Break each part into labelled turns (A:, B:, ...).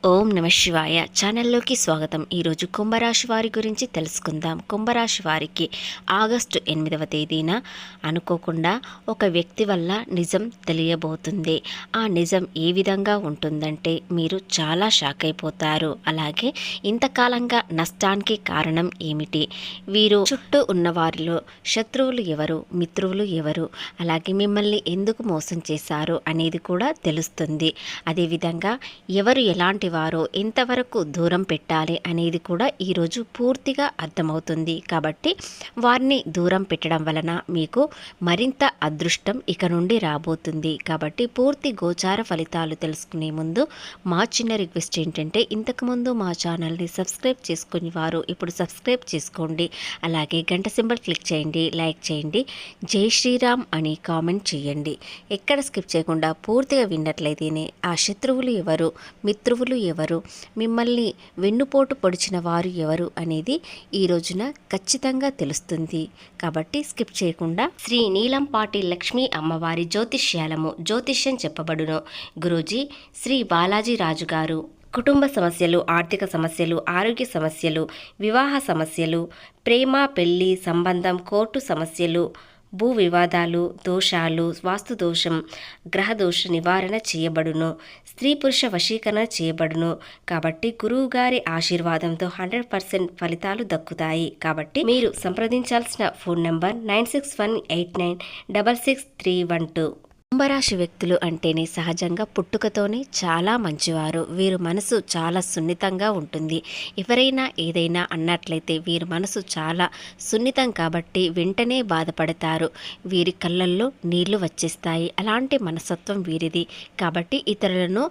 A: ఓం నమ శివాయ ఛానల్లోకి స్వాగతం. ఈరోజు కుంభరాశి వారి గురించి తెలుసుకుందాం. కుంభరాశి వారికి ఆగస్టు 8వ తేదీన అనుకోకుండా ఒక వ్యక్తి వల్ల నిజం తెలియబోతుంది. ఆ నిజం ఏ విధంగా ఉంటుందంటే మీరు చాలా షాక్ అయిపోతారు. అలాగే ఇంతకాలంగా నష్టానికి కారణం ఏమిటి, వీరు చుట్టూ ఉన్న వారిలో శత్రువులు ఎవరు, మిత్రువులు ఎవరు, అలాగే మిమ్మల్ని ఎందుకు మోసం చేశారు అనేది కూడా తెలుస్తుంది. అదేవిధంగా ఎవరు ఎలాంటి వారో ఎంతవరకు దూరం పెట్టాలి అనేది కూడా ఈరోజు పూర్తిగా అర్థమవుతుంది. కాబట్టి వారిని దూరం పెట్టడం వలన మీకు మరింత అదృష్టం ఇక నుండి రాబోతుంది. కాబట్టి పూర్తి గోచార ఫలితాలు తెలుసుకునే ముందు మా చిన్న రిక్వెస్ట్ ఏంటంటే, ఇంతకుముందు మా ఛానల్ని సబ్స్క్రైబ్ చేసుకుని వారు ఇప్పుడు సబ్స్క్రైబ్ చేసుకోండి. అలాగే గంట సింబల్ క్లిక్ చేయండి, లైక్ చేయండి, జై శ్రీరామ్ అని కామెంట్ చేయండి. ఎక్కడ స్కిప్ చేయకుండా పూర్తిగా విన్నట్లయితేనే ఆ శత్రువులు ఎవరు, మిత్రువులు ఎవరు, మిమ్మల్ని వెన్నుపోటు పొడిచిన వారు ఎవరు అనేది ఈ రోజున ఖచ్చితంగా తెలుస్తుంది. కాబట్టి స్కిప్ చేయకుండా శ్రీ నీలంపాటి లక్ష్మీ అమ్మవారి జ్యోతిష్యం చెప్పబడును. గురూజీ శ్రీ బాలాజీ రాజు గారు కుటుంబ సమస్యలు, ఆర్థిక సమస్యలు, ఆరోగ్య సమస్యలు, వివాహ సమస్యలు, ప్రేమ పెళ్లి సంబంధం, కోర్టు సమస్యలు, భూ వివాదాలు, దోషాలు, వాస్తు దోషం, గ్రహ దోష నివారణ చేయబడును. స్త్రీ పురుష వశీకరణ చేయబడును. కాబట్టి గురువు గారి ఆశీర్వాదంతో 100% ఫలితాలు దక్కుతాయి. కాబట్టి మీరు సంప్రదించాల్సిన ఫోన్ నంబర్ 9618966312. కుంభరాశి వ్యక్తులు అంటేనే సహజంగా పుట్టుకతోనే చాలా మంచివారు. వీరు మనసు చాలా సున్నితంగా ఉంటుంది. ఎవరైనా ఏదైనా అన్నట్లయితే వీరి మనసు చాలా సున్నితం కాబట్టి వెంటనే బాధపడతారు. వీరి కళ్ళల్లో నీళ్లు వచ్చేస్తాయి. అలాంటి మనస్తత్వం వీరిది. కాబట్టి ఇతరులను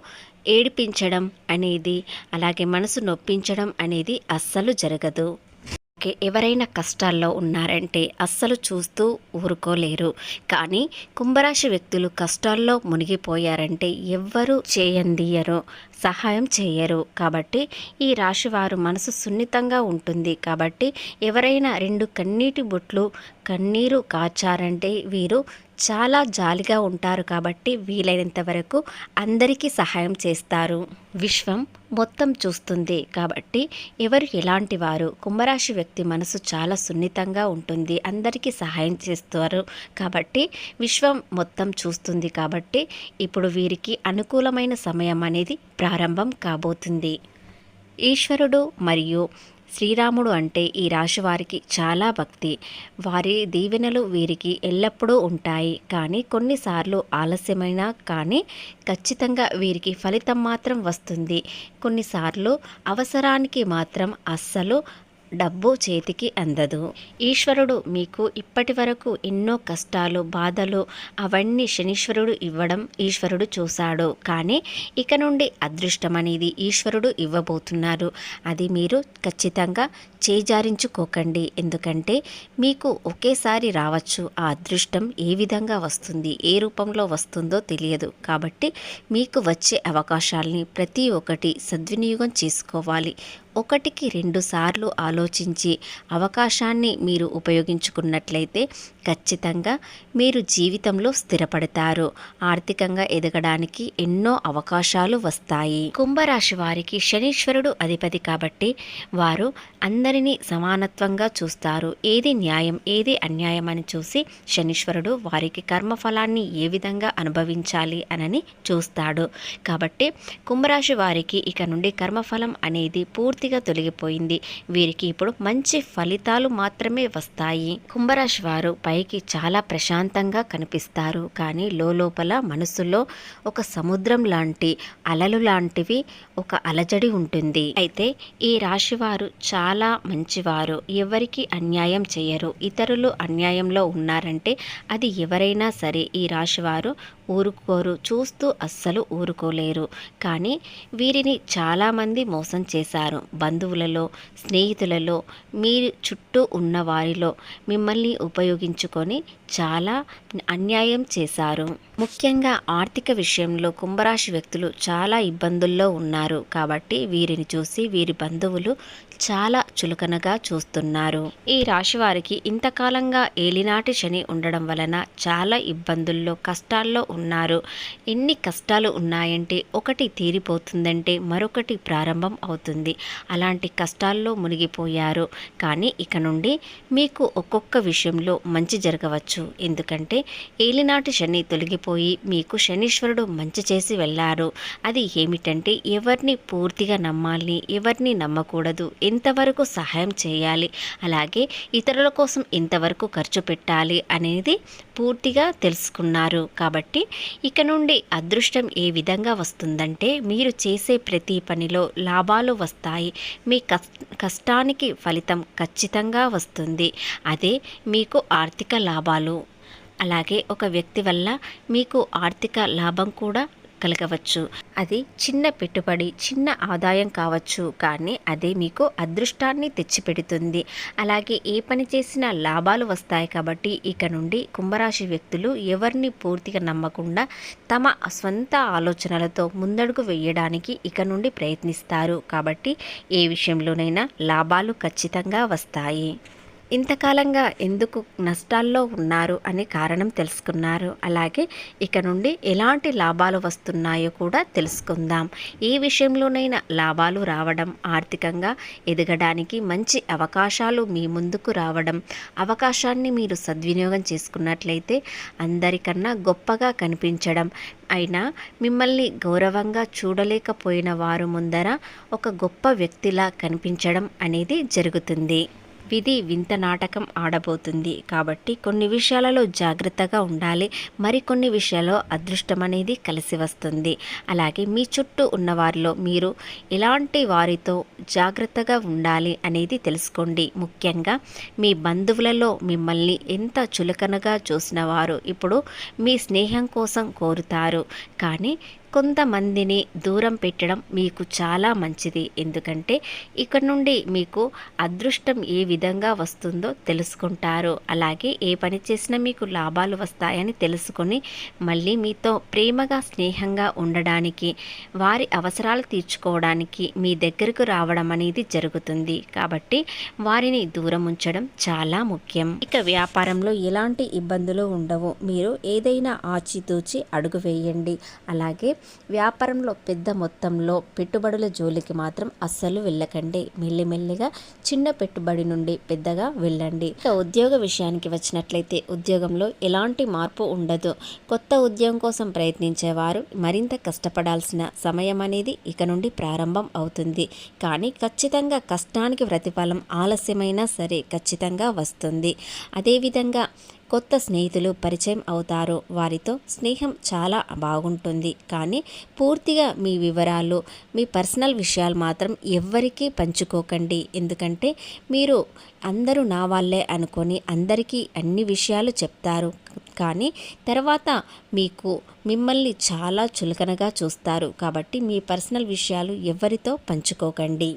A: ఏడిపించడం అనేది, అలాగే మనసు నొప్పించడం అనేది అస్సలు జరగదు. ఎవరైనా కష్టాల్లో ఉన్నారంటే అస్సలు చూస్తూ ఊరుకోలేరు. కానీ కుంభరాశి వ్యక్తులు కష్టాల్లో మునిగిపోయారంటే ఎవ్వరూ చేయందియరు, సహాయం చేయరు. కాబట్టి ఈ రాశి వారు మనసు సున్నితంగా ఉంటుంది. కాబట్టి ఎవరైనా 2 కన్నీటి బొట్లు కన్నీరు కాచారంటే వీరు చాలా జాలిగా ఉంటారు. కాబట్టి వీలైనంత వరకు అందరికీ సహాయం చేస్తారు. విశ్వం మొత్తం చూస్తుంది. కాబట్టి ఎవరు ఎలాంటి వారు, కుంభరాశి వ్యక్తి మనసు చాలా సున్నితంగా ఉంటుంది, అందరికీ సహాయం చేస్తారు. కాబట్టి విశ్వం మొత్తం చూస్తుంది. కాబట్టి ఇప్పుడు వీరికి అనుకూలమైన సమయం అనేది ప్రారంభం కాబోతుంది. ఈశ్వరుడు మరియు శ్రీరాముడు అంటే ఈ రాశి వారికి చాలా భక్తి. వారి దీవెనలు వీరికి ఎల్లప్పుడూ ఉంటాయి. కానీ కొన్నిసార్లు ఆలస్యమైనా కానీ ఖచ్చితంగా వీరికి ఫలితం మాత్రం వస్తుంది. కొన్నిసార్లు అవసరానికి మాత్రం అస్సలు డబ్బు చేతికి అందదు. ఈశ్వరుడు మీకు ఇప్పటి వరకు ఎన్నో కష్టాలు, బాధలు అవన్నీ శనీశ్వరుడు ఇవ్వడం ఈశ్వరుడు చూశాడు. కానీ ఇక నుండి అదృష్టం అనేది ఈశ్వరుడు ఇవ్వబోతున్నారు. అది మీరు ఖచ్చితంగా చేజారించుకోకండి. ఎందుకంటే మీకు ఒకేసారి రావచ్చు. ఆ అదృష్టం ఏ విధంగా వస్తుంది, ఏ రూపంలో వస్తుందో తెలియదు. కాబట్టి మీకు వచ్చే అవకాశాలని ప్రతి ఒక్కటి సద్వినియోగం చేసుకోవాలి. 1కి 2 సార్లు ఆలోచించి అవకాశాన్ని మీరు ఉపయోగించుకున్నట్లయితే ఖచ్చితంగా మీరు జీవితంలో స్థిరపడతారు. ఆర్థికంగా ఎదగడానికి ఎన్నో అవకాశాలు వస్తాయి. కుంభరాశి వారికి శనీశ్వరుడు అధిపతి కాబట్టి వారు అందరినీ సమానత్వంగా చూస్తారు. ఏది న్యాయం, ఏది అన్యాయం అని చూసి శనీశ్వరుడు వారికి కర్మఫలాన్ని ఏ విధంగా అనుభవించాలి అని చూస్తాడు. కాబట్టి కుంభరాశి వారికి ఇక నుండి కర్మఫలం అనేది పూర్తిగా తొలగిపోయింది. వీరికి ఇప్పుడు మంచి ఫలితాలు మాత్రమే వస్తాయి. కుంభరాశి వారు పైకి చాలా ప్రశాంతంగా కనిపిస్తారు. కానీ లోపల మనసులో ఒక సముద్రం లాంటి అలలు లాంటివి, ఒక అలజడి ఉంటుంది. అయితే ఈ రాశి వారు చాలా మంచివారు. ఎవరికి అన్యాయం చేయరు. ఇతరులు అన్యాయంలో ఉన్నారంటే అది ఎవరైనా సరే ఈ రాశి వారు ఊరుకోరు, చూస్తూ అస్సలు ఊరుకోలేరు. కానీ వీరిని చాలామంది మోసం చేశారు. బంధువులలో, స్నేహితులలో, మీరు చుట్టూ ఉన్న వారిలో మిమ్మల్ని ఉపయోగించుకొని చాలా అన్యాయం చేశారు. ముఖ్యంగా ఆర్థిక విషయంలో కుంభరాశి వ్యక్తులు చాలా ఇబ్బందుల్లో ఉన్నారు కాబట్టి వీరిని చూసి వీరి బంధువులు చాలా చులకనగా చూస్తున్నారు. ఈ రాశి వారికి ఇంతకాలంగా ఏలినాటి శని ఉండడం వలన చాలా ఇబ్బందుల్లో కష్టాల్లో ఉన్నారు. ఎన్ని కష్టాలు ఉన్నాయంటే ఒకటి తీరిపోతుందంటే మరొకటి ప్రారంభం అవుతుంది. అలాంటి కష్టాల్లో మునిగిపోయారు. కానీ ఇక నుండి మీకు ఒక్కొక్క విషయంలో మంచి జరగవచ్చు. ఎందుకంటే ఏలినాటి శని తొలగిపోయి మీకు శనీశ్వరుడు మంచి చేసి వెళ్ళారు. అది ఏమిటంటే ఎవరిని పూర్తిగా నమ్మాలి, ఎవరిని నమ్మకూడదు, ఎంతవరకు సహాయం చేయాలి, అలాగే ఇతరుల కోసం ఎంతవరకు ఖర్చు పెట్టాలి అనేది పూర్తిగా తెలుసుకున్నారు. కాబట్టి ఇక నుండి అదృష్టం ఏ విధంగా వస్తుందంటే మీరు చేసే ప్రతి పనిలో లాభాలు వస్తాయి. మీ కష్టానికి ఫలితం ఖచ్చితంగా వస్తుంది. అదే మీకు ఆర్థిక లాభాలు. అలాగే ఒక వ్యక్తి వల్ల మీకు ఆర్థిక లాభం కూడా కలగవచ్చు. అది చిన్న పెట్టుబడి, చిన్న ఆదాయం కావచ్చు, కానీ అదే మీకు అదృష్టాన్ని తెచ్చిపెడుతుంది. అలాగే ఏ పని చేసినా లాభాలు వస్తాయి. కాబట్టి ఇక నుండి కుంభరాశి వ్యక్తులు ఎవరిని పూర్తిగా నమ్మకుండా తమ స్వంత ఆలోచనలతో ముందడుగు వేయడానికి ఇక నుండి ప్రయత్నిస్తారు. కాబట్టి ఏ విషయంలోనైనా లాభాలు ఖచ్చితంగా వస్తాయి. ఇంతకాలంగా ఎందుకు నష్టాల్లో ఉన్నారు అనే కారణం తెలుసుకున్నారు. అలాగే ఇక నుండి ఎలాంటి లాభాలు వస్తున్నాయో కూడా తెలుసుకుందాం. ఏ విషయంలోనైనా లాభాలు రావడం, ఆర్థికంగా ఎదగడానికి మంచి అవకాశాలు మీ ముందుకు రావడం, అవకాశాన్ని మీరు సద్వినియోగం చేసుకున్నట్లయితే అందరికన్నా గొప్పగా కనిపించడం, అయినా మిమ్మల్ని గౌరవంగా చూడలేకపోయిన వారు ముందర ఒక గొప్ప వ్యక్తిలా కనిపించడం అనేది జరుగుతుంది. విధి వింత నాటకం ఆడబోతుంది. కాబట్టి కొన్ని విషయాలలో జాగ్రత్తగా ఉండాలి. మరికొన్ని విషయాల్లో అదృష్టం అనేది కలిసి వస్తుంది. అలాగే మీ చుట్టూ ఉన్న వారిలో మీరు ఎలాంటి వారితో జాగ్రత్తగా ఉండాలి అనేది తెలుసుకోండి. ముఖ్యంగా మీ బంధువులలో మిమ్మల్ని ఎంత చులకనగా చూసిన వారు ఇప్పుడు మీ స్నేహం కోసం కోరుతారు. కానీ కొంతమందిని దూరం పెట్టడం మీకు చాలా మంచిది. ఎందుకంటే ఇక్కడ నుండి మీకు అదృష్టం ఏ విధంగా వస్తుందో తెలుసుకుంటారు. అలాగే ఏ పని చేసినా మీకు లాభాలు వస్తాయని తెలుసుకొని మళ్ళీ మీతో ప్రేమగా స్నేహంగా ఉండడానికి, వారి అవసరాలు తీర్చుకోవడానికి మీ దగ్గరకు రావడం అనేది జరుగుతుంది. కాబట్టి వారిని దూరం ఉంచడం చాలా ముఖ్యం. ఇక వ్యాపారంలో ఎలాంటి ఇబ్బందులు ఉండవు. మీరు ఏదైనా ఆచితూచి అడుగు వేయండి. అలాగే వ్యాపారంలో పెద్ద మొత్తంలో పెట్టుబడుల జోలికి మాత్రం అస్సలు వెళ్ళకండి. మెల్లిమెల్లిగా చిన్న పెట్టుబడి నుండి పెద్దగా వెళ్ళండి. ఇక ఉద్యోగ విషయానికి వచ్చినట్లయితే ఉద్యోగంలో ఎలాంటి మార్పు ఉండదు. కొత్త ఉద్యోగం కోసం ప్రయత్నించేవారు మరింత కష్టపడాల్సిన సమయం అనేది ఇక నుండి ప్రారంభం అవుతుంది. కానీ ఖచ్చితంగా కష్టానికి ప్రతిఫలం ఆలస్యమైనా సరే ఖచ్చితంగా వస్తుంది. అదేవిధంగా కొత్త స్నేహితులు పరిచయం అవుతారు. వారితో స్నేహం చాలా బాగుంటుంది. కానీ పూర్తిగా మీ వివరాలు, మీ పర్సనల్ విషయాలు మాత్రం ఎవ్వరికీ పంచుకోకండి. ఎందుకంటే మీరు అందరూ నా వాళ్ళే అనుకొని అందరికీ అన్ని విషయాలు చెప్తారు. కానీ తర్వాత మిమ్మల్ని చాలా చులకనగా చూస్తారు. కాబట్టి మీ పర్సనల్ విషయాలు ఎవ్వరితో పంచుకోకండి.